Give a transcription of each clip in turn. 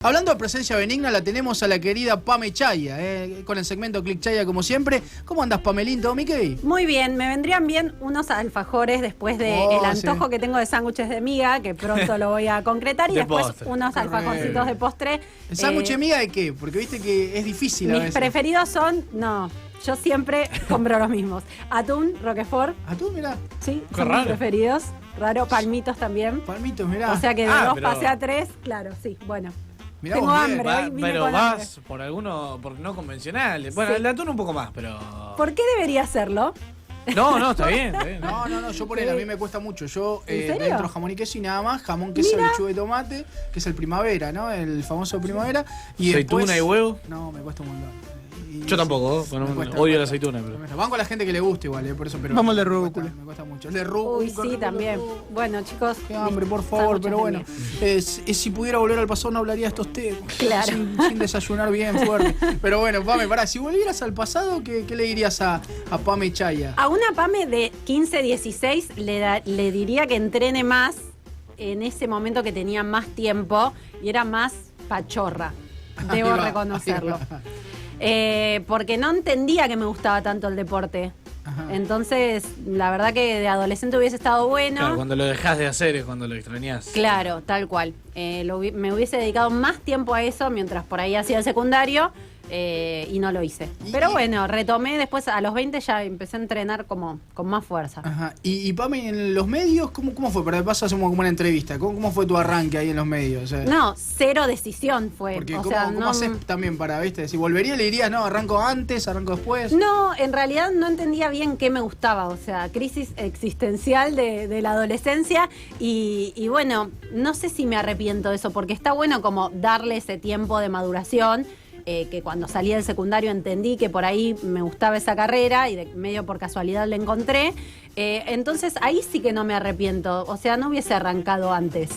Hablando de presencia benigna, la tenemos a la querida Pame Chaya, con el segmento Click Chaya como siempre. ¿Cómo andas, Pamelín? ¿Todo Mickey? Muy bien, me vendrían bien unos alfajores después del antojo que tengo de sándwiches de miga, que pronto lo voy a concretar, y después postre. Unos alfajorcitos de postre. ¿El sándwich de miga de qué? Porque viste que es difícil a veces. Mis preferidos son, yo siempre compro los mismos. Atún, Roquefort. ¿Atún, mirá? Sí, son mis preferidos. Raro, palmitos también. Palmitos, mirá. O sea que de dos pasé a tres, claro, sí, bueno. Mirá, tengo hambre, pero vas hambre. Por alguno, por no convencionales. Bueno, sí. El de atún un poco más, pero... ¿Por qué debería hacerlo? No, está bien. No, yo por él, a mí me cuesta mucho. Yo dentro jamón y queso y nada más, jamón, queso, lechuga de tomate, que es el primavera, ¿no? El famoso primavera. Y aceituna después, y huevo. No, me cuesta un montón. Yo tampoco, odio la aceituna. Pero... Van con la gente que le gusta igual, por eso. Pero vamos al de rúcula. Me cuesta mucho. El de rúcula. Uy, sí, también. Bueno, chicos. Qué hambre, por favor, pero bueno. Si pudiera volver al pasado no hablaría de estos temas. Claro. Sin desayunar bien fuerte. Pero bueno, Pame, pará, si volvieras al pasado, ¿qué le dirías a Pame Chaya? A una Pame de 15, 16 le diría que entrene más en ese momento que tenía más tiempo y era más pachorra. Debo reconocerlo. Porque no entendía que me gustaba tanto el deporte. Ajá. Entonces, la verdad que de adolescente hubiese estado bueno. Claro, cuando lo dejás de hacer es cuando lo extrañás. Claro, tal cual. Me hubiese dedicado más tiempo a eso mientras por ahí hacía el secundario. Y no lo hice. Pero bueno, retomé después a los 20, ya empecé a entrenar con más fuerza. Ajá. Y Pame, en los medios, ¿cómo fue? Para de paso hacemos como una entrevista. ¿Cómo fue tu arranque ahí en los medios? O sea, no, cero decisión fue. Porque ¿cómo haces también para, viste? Si volvería le dirías, no, arranco antes, arranco después. No, en realidad no entendía bien qué me gustaba. O sea, crisis existencial de la adolescencia. Y bueno, no sé si me arrepiento de eso, porque está bueno como darle ese tiempo de maduración. Que cuando salí del secundario entendí que por ahí me gustaba esa carrera y de medio por casualidad la encontré. Entonces ahí sí que no me arrepiento. O sea, no hubiese arrancado antes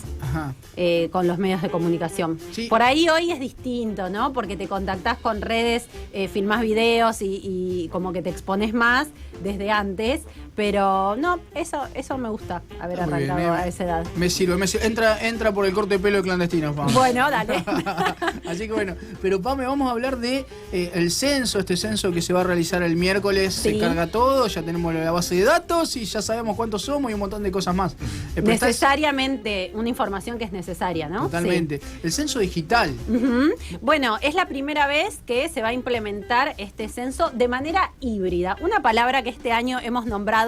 con los medios de comunicación. Sí. Por ahí hoy es distinto, ¿no? Porque te contactás con redes, filmás videos y como que te expones más desde antes. Pero no, eso me gusta haber arrancado a esa edad. Me sirve. Entra por el corte de pelo de clandestino, Pame. Bueno, dale. Así que bueno, pero Pame, vamos a hablar de el censo, este censo que se va a realizar el miércoles. Sí. Se carga todo, ya tenemos la base de datos y ya sabemos cuántos somos y un montón de cosas más. Necesariamente, una información que es necesaria, ¿no? Totalmente. Sí. El censo digital. Bueno, es la primera vez que se va a implementar este censo de manera híbrida. Una palabra que este año hemos nombrado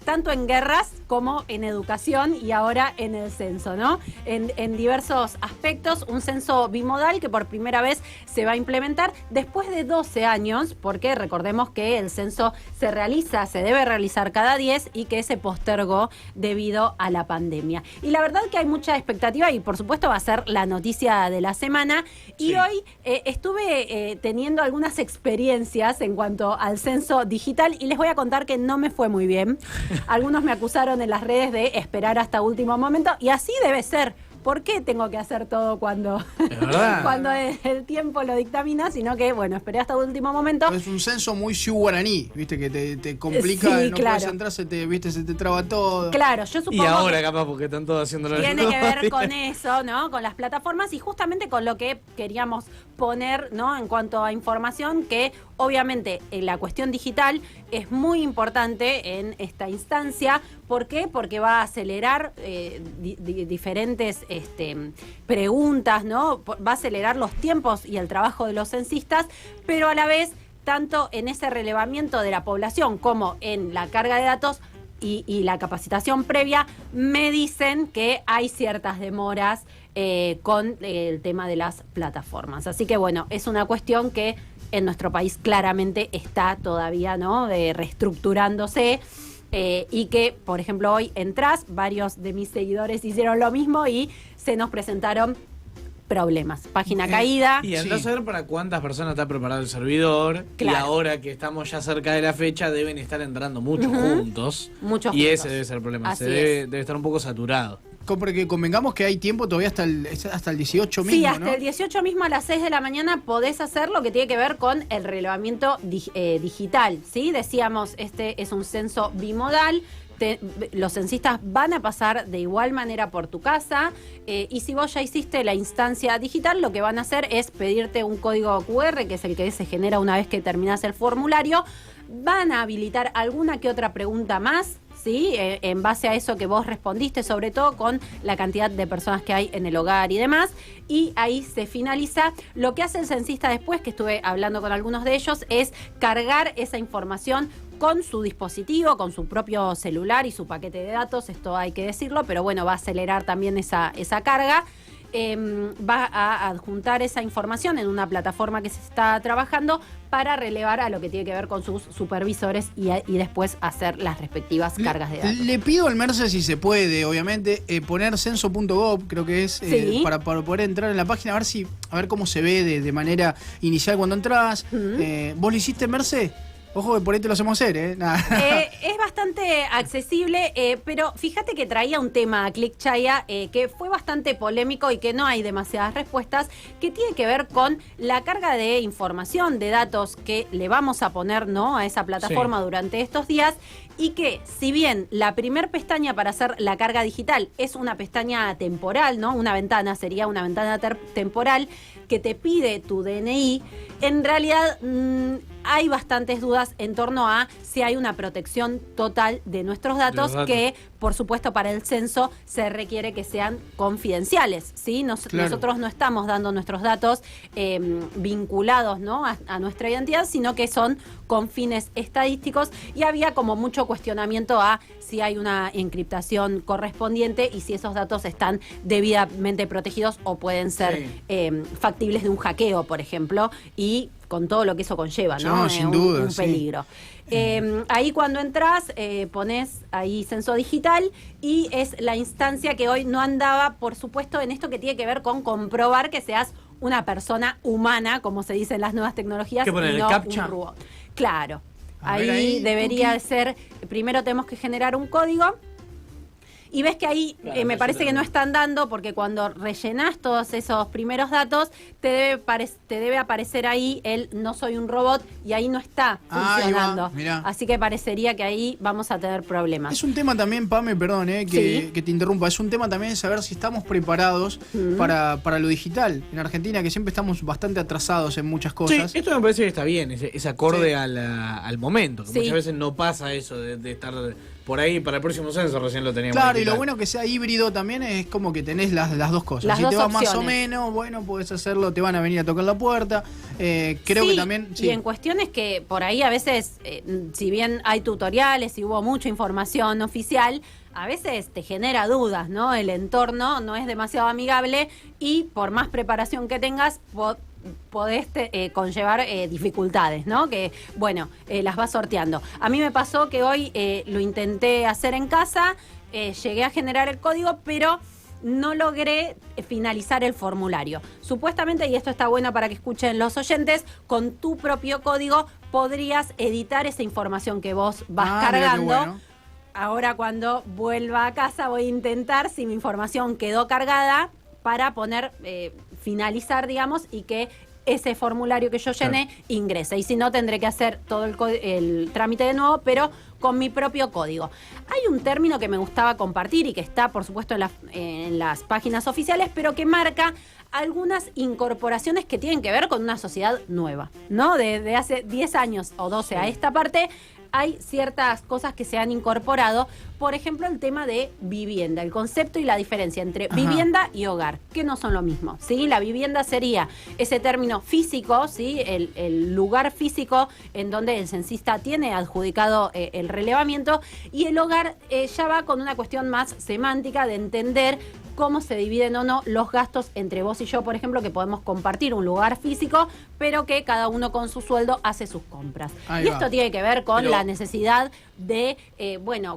tanto en guerras como en educación y ahora en el censo, ¿no? En diversos aspectos, un censo bimodal que por primera vez se va a implementar después de 12 años, porque recordemos que el censo se debe realizar cada 10 y que se postergó debido a la pandemia. Y la verdad que hay mucha expectativa y por supuesto va a ser la noticia de la semana. Y sí. Hoy estuve teniendo algunas experiencias en cuanto al censo digital y les voy a contar que no me fue muy bien. Algunos me acusaron en las redes de esperar hasta último momento y así debe ser. ¿Por qué tengo que hacer todo cuando el tiempo lo dictamina? Sino que, bueno, esperé hasta el último momento. Es un censo muy guaraní, viste, que te complica, sí, no puedes entrar, se te traba todo. Claro, yo supongo. Y ahora capaz porque están todos haciéndolo. Tiene que ver con eso, ¿no? Con las plataformas y justamente con lo que queríamos poner, ¿no? En cuanto a información, que obviamente la cuestión digital es muy importante en esta instancia. ¿Por qué? Porque va a acelerar diferentes preguntas, ¿no? Va a acelerar los tiempos y el trabajo de los censistas, pero a la vez, tanto en ese relevamiento de la población como en la carga de datos y la capacitación previa, me dicen que hay ciertas demoras con el tema de las plataformas. Así que bueno, es una cuestión que en nuestro país claramente está todavía, ¿no? Reestructurándose. Y que, por ejemplo, hoy entras, varios de mis seguidores hicieron lo mismo y se nos presentaron problemas. Página caída. Y andás a ver para cuántas personas está preparado el servidor. Claro. Y ahora que estamos ya cerca de la fecha, deben estar entrando muchos juntos. Muchos y juntos. Ese debe ser el problema. Debe estar un poco saturado. Porque convengamos que hay tiempo todavía hasta el 18 mismo, sí, hasta ¿no? el 18 mismo a las 6 de la mañana podés hacer lo que tiene que ver con el relevamiento digital, ¿sí? Decíamos, este es un censo bimodal, los censistas van a pasar de igual manera por tu casa y si vos ya hiciste la instancia digital, lo que van a hacer es pedirte un código QR, que es el que se genera una vez que terminás el formulario. Van a habilitar alguna que otra pregunta más, ¿sí? En base a eso que vos respondiste, sobre todo con la cantidad de personas que hay en el hogar y demás. Y ahí se finaliza. Lo que hace el censista después, que estuve hablando con algunos de ellos, es cargar esa información con su dispositivo, con su propio celular y su paquete de datos. Esto hay que decirlo, pero bueno, va a acelerar también esa carga. Va a adjuntar esa información en una plataforma que se está trabajando para relevar a lo que tiene que ver con sus supervisores y después hacer las respectivas cargas de datos. Le pido al Merce, si se puede, obviamente, poner censo.gov, creo que es, sí, para poder entrar en la página, a ver cómo se ve de manera inicial cuando entras. ¿Vos lo hiciste, Merce? Ojo que por ahí te lo hacemos hacer, ¿eh? Es bastante accesible, pero fíjate que traía un tema a ClickChaya que fue bastante polémico y que no hay demasiadas respuestas, que tiene que ver con la carga de información, de datos que le vamos a poner, ¿no?, a esa plataforma durante estos días, y que si bien la primer pestaña para hacer la carga digital es una pestaña temporal, ¿no?, una ventana, sería una ventana temporal que te pide tu DNI, en realidad hay bastantes dudas en torno a si hay una protección total de nuestros datos, que por supuesto para el censo se requiere que sean confidenciales, ¿sí? Nosotros no estamos dando nuestros datos vinculados, ¿no?, a nuestra identidad, sino que son con fines estadísticos, y había como mucho cuestionamiento a si hay una encriptación correspondiente y si esos datos están debidamente protegidos o pueden ser factibles de un hackeo, por ejemplo, y con todo lo que eso conlleva, ¿no? No, sin duda, un peligro. Ahí cuando entras, pones ahí censo digital y es la instancia que hoy no andaba, por supuesto, en esto que tiene que ver con comprobar que seas una persona humana, como se dice en las nuevas tecnologías, ¿qué poner, y no el captcha? un robot. Claro. Ahí debería ser, primero tenemos que generar un código. Y ves que ahí me parece que no están dando, porque cuando rellenás todos esos primeros datos, te debe aparecer ahí el no soy un robot, y ahí no está funcionando. Así que parecería que ahí vamos a tener problemas. Es un tema también, Pame, perdón, que te interrumpa, es un tema también saber si estamos preparados para lo digital. En Argentina, que siempre estamos bastante atrasados en muchas cosas. Sí, esto me parece que está bien, es acorde al momento, que muchas veces no pasa eso de estar por ahí para el próximo censo, recién lo teníamos. Claro, y lo bueno que sea híbrido también es como que tenés las dos cosas. Si te vas más o menos, bueno, podés hacerlo, te van a venir a tocar la puerta. Creo que también... Y en cuestiones que por ahí a veces, si bien hay tutoriales y hubo mucha información oficial, a veces te genera dudas, ¿no? El entorno no es demasiado amigable y por más preparación que tengas, podés conllevar dificultades, ¿no? Que, bueno, las vas sorteando. A mí me pasó que hoy lo intenté hacer en casa, llegué a generar el código, pero no logré finalizar el formulario. Supuestamente, y esto está bueno para que escuchen los oyentes, con tu propio código podrías editar esa información que vos vas cargando. Mira qué bueno. Ahora cuando vuelva a casa voy a intentar, si mi información quedó cargada, para poner, finalizar, digamos, y que ese formulario que yo llené ingrese. Y si no, tendré que hacer todo el trámite de nuevo, pero con mi propio código. Hay un término que me gustaba compartir y que está, por supuesto, en las páginas oficiales, pero que marca algunas incorporaciones que tienen que ver con una sociedad nueva, ¿no? De hace 10 años o 12 a esta parte, hay ciertas cosas que se han incorporado. Por ejemplo, el tema de vivienda, el concepto y la diferencia entre vivienda y hogar, que no son lo mismo, ¿sí? La vivienda sería ese término físico, ¿sí? El lugar físico en donde el censista tiene adjudicado el relevamiento, y el hogar ya va con una cuestión más semántica de entender cómo se dividen o no los gastos entre vos y yo, por ejemplo, que podemos compartir un lugar físico, pero que cada uno con su sueldo hace sus compras. Y esto tiene que ver con la necesidad de,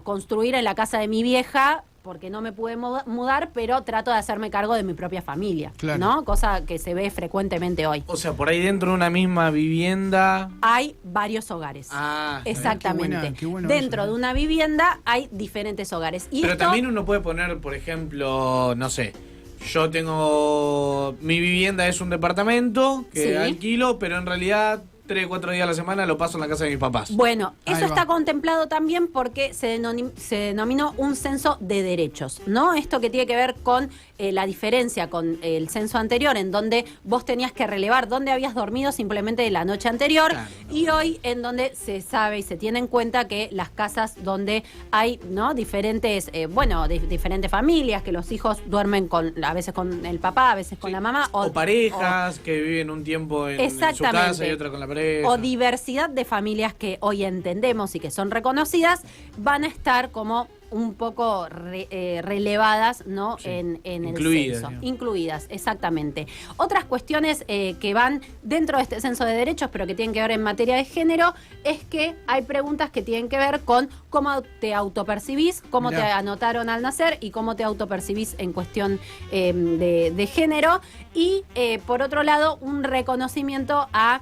construir en la casa de mi vieja, porque no me pude mudar, pero trato de hacerme cargo de mi propia familia, ¿no? Cosa que se ve frecuentemente hoy. O sea, por ahí dentro de una misma vivienda hay varios hogares. Exactamente. Qué bueno dentro eso, de una vivienda hay diferentes hogares. Y pero también uno puede poner, por ejemplo, no sé, mi vivienda es un departamento que alquilo, pero en realidad 3, 4 días a la semana lo paso en la casa de mis papás. Bueno, Ahí eso va. está contemplado también porque se denominó un censo de derechos, ¿no? Esto que tiene que ver con la diferencia con el censo anterior, en donde vos tenías que relevar dónde habías dormido simplemente la noche anterior, Claro, y hoy en donde se sabe y se tiene en cuenta que las casas donde hay, ¿no?, diferentes, diferentes familias, que los hijos duermen a veces con el papá, a veces con la mamá. O parejas que viven un tiempo en su casa y otra con la pareja. O diversidad de familias que hoy entendemos y que son reconocidas, van a estar como un poco relevadas, ¿no? Sí. En Incluidas, el censo. digamos. Incluidas, exactamente. Otras cuestiones que van dentro de este censo de derechos, pero que tienen que ver en materia de género, es que hay preguntas que tienen que ver con cómo te autopercibís, cómo Mirá. te anotaron al nacer y cómo te autopercibís en cuestión de género. Y por otro lado, un reconocimiento a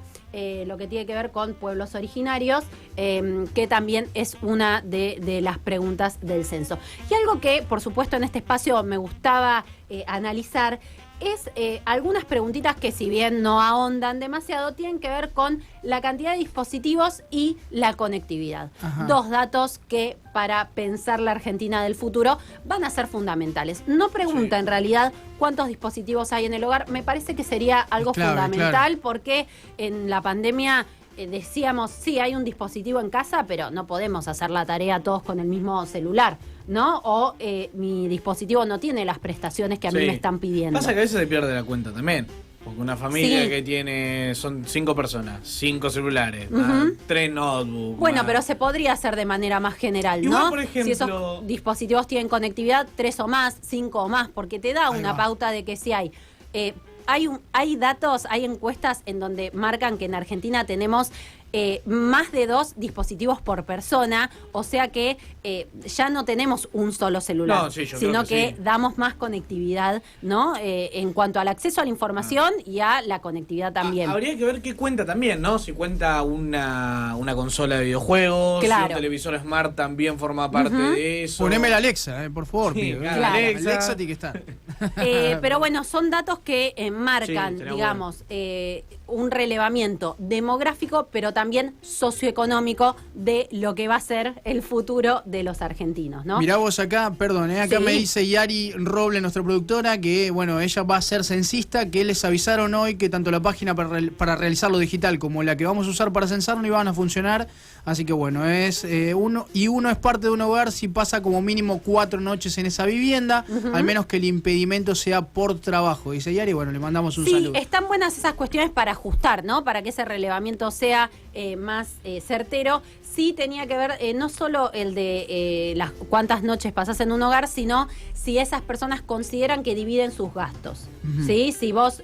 lo que tiene que ver con pueblos originarios, que también es una de las preguntas del censo. Y algo que, por supuesto, en este espacio me gustaba analizar es algunas preguntitas que, si bien no ahondan demasiado, tienen que ver con la cantidad de dispositivos y la conectividad. Ajá. Dos datos que para pensar la Argentina del futuro van a ser fundamentales. No pregunta en realidad cuántos dispositivos hay en el hogar, me parece que sería algo Clave, fundamental, claro. porque en la pandemia decíamos, sí, hay un dispositivo en casa, pero no podemos hacer la tarea todos con el mismo celular, ¿no? O mi dispositivo no tiene las prestaciones que a mí Sí. me están pidiendo. Pasa que a veces se pierde la cuenta también. Porque una familia Sí. que tiene, son 5 personas, 5 celulares, Ujú. 3 notebooks. Bueno, más. pero se podría hacer de manera más general, ¿no? Igual, por ejemplo, si esos dispositivos tienen conectividad, 3 o más, 5 o más, porque te da Ahí una va. pauta de que sí hay. Hay datos, hay encuestas en donde marcan que en Argentina tenemos más de 2 dispositivos por persona, o sea que ya no tenemos un solo celular, No, sí, yo sino creo que sí. damos más conectividad, ¿no? En cuanto al acceso a la información y a la conectividad también. Habría que ver qué cuenta también, ¿no? Si cuenta una consola de videojuegos, Claro. si un televisor Smart también forma parte Ujú. de eso. Poneme la Alexa, por favor, Sí, pibe. claro, Claro. Alexa tiene que estar. Pero bueno, son datos que Sí, marcan, estaría digamos, un relevamiento demográfico, pero también socioeconómico de lo que va a ser el futuro de los argentinos, ¿no? Mirá vos acá, perdón, acá Sí. me dice Yari Roble, nuestra productora, que bueno, ella va a ser censista, que les avisaron hoy que tanto la página para realizar lo digital como la que vamos a usar para censar no iban a funcionar, así que bueno, es uno es parte de un hogar si pasa como mínimo 4 noches en esa vivienda, al menos que el impedimento sea por trabajo, dice Yari, bueno, le mandamos un Sí, saludo. están buenas esas cuestiones para ajustar, ¿no? Para que ese relevamiento sea más certero. Sí tenía que ver no solo el de las cuántas noches pasás en un hogar, sino si esas personas consideran que dividen sus gastos. Ujú. ¿Sí? Si vos,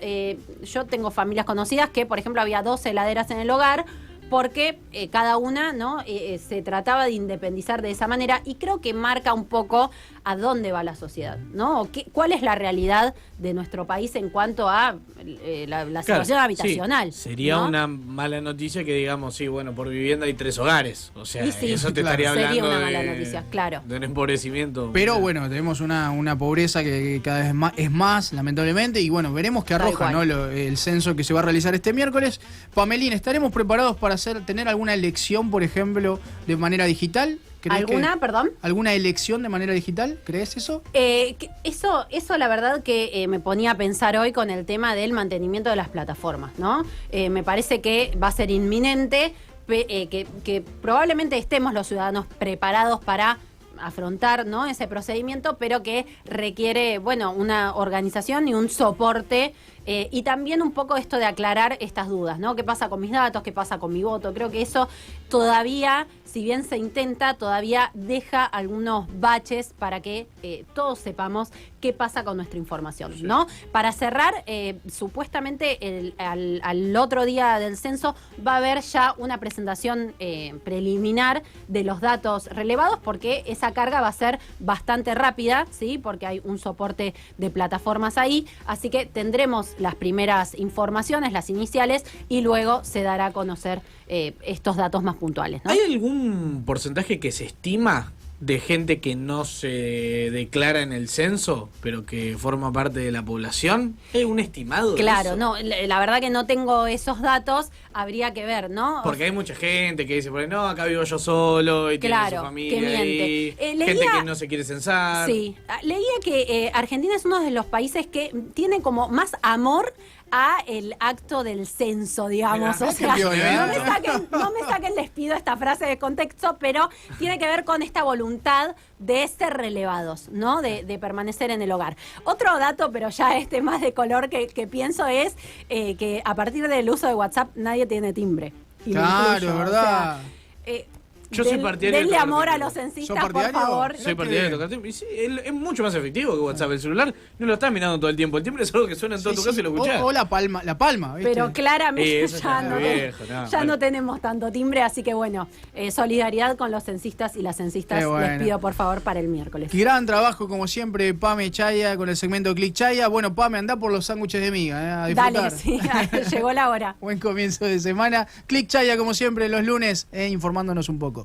yo tengo familias conocidas que, por ejemplo, había 2 heladeras en el hogar, porque cada una, ¿no? Se trataba de independizar de esa manera, y creo que marca un poco a dónde va la sociedad, ¿no? ¿Cuál es la realidad de nuestro país en cuanto a la Claro, situación sí, habitacional? sería ¿no? una mala noticia que digamos, sí, bueno, por vivienda hay 3 hogares. O sea, Y sí, eso te claro. estaría hablando Sería una de, mala noticia, claro. de un empobrecimiento. Pero bueno, tenemos una pobreza que cada vez es más, lamentablemente, y bueno, veremos qué Tal arroja, cual. ¿no? El censo que se va a realizar este miércoles. Pamelín, ¿estaremos preparados para tener alguna elección, por ejemplo, de manera digital? ¿Crees ¿Alguna, perdón? ¿Alguna elección de manera digital? ¿Crees eso? Eso la verdad que me ponía a pensar hoy con el tema del mantenimiento de las plataformas, ¿no? Me parece que va a ser inminente, que probablemente estemos los ciudadanos preparados para afrontar, ¿no?, ese procedimiento, pero que requiere, bueno, una organización y un soporte, y también un poco esto de aclarar estas dudas, ¿no? ¿Qué pasa con mis datos? ¿Qué pasa con mi voto? Creo que eso todavía, si bien se intenta, todavía deja algunos baches para que todos sepamos qué pasa con nuestra información, ¿no? Para cerrar, supuestamente al otro día del censo va a haber ya una presentación preliminar de los datos relevados, porque esa carga va a ser bastante rápida, ¿sí? Porque hay un soporte de plataformas ahí, así que tendremos las primeras informaciones, las iniciales, y luego se dará a conocer estos datos más puntuales, ¿no? ¿Hay algún porcentaje que se estima de gente que no se declara en el censo, pero que forma parte de la población? ¿Hay un estimado de Claro, eso? no, la verdad que no tengo esos datos, habría que ver, ¿no? Porque hay mucha gente que dice, no, acá vivo yo solo y Claro, tiene su familia que miente. ahí. Leía- Gente que no se quiere censar. Sí, leía que Argentina es uno de los países que tiene como más amor a el acto del censo, digamos. Mirá, o sea, qué violento. no me saquen, les pido esta frase de contexto, pero tiene que ver con esta voluntad de ser relevados, ¿no? De permanecer en el hogar. Otro dato, pero ya más de color que pienso es que a partir del uso de WhatsApp nadie tiene timbre. Y me Claro, incluyo, ¿verdad? Yo soy partidario de denle tocar amor a timbre. los ¿Sos censistas, por partidario? favor. Soy partidario de tocar timbre. Y sí, es mucho más efectivo que WhatsApp. El celular no lo estás mirando todo el tiempo. El timbre es algo que suena en toda tu casa y lo escuchás. O la palma, ¿viste? Pero claramente eso ya, ya no, está viejo, no, ya bueno. no tenemos tanto timbre, así que bueno, solidaridad con los censistas y las censistas, Qué bueno. les pido por favor para el miércoles. Gran trabajo, como siempre, Pame Chaya con el segmento Click Chaya. Bueno, Pame, andá por los sándwiches de miga, a disfrutar. Dale, sí, llegó la hora. Buen comienzo de semana. Click Chaya, como siempre, los lunes, informándonos un poco.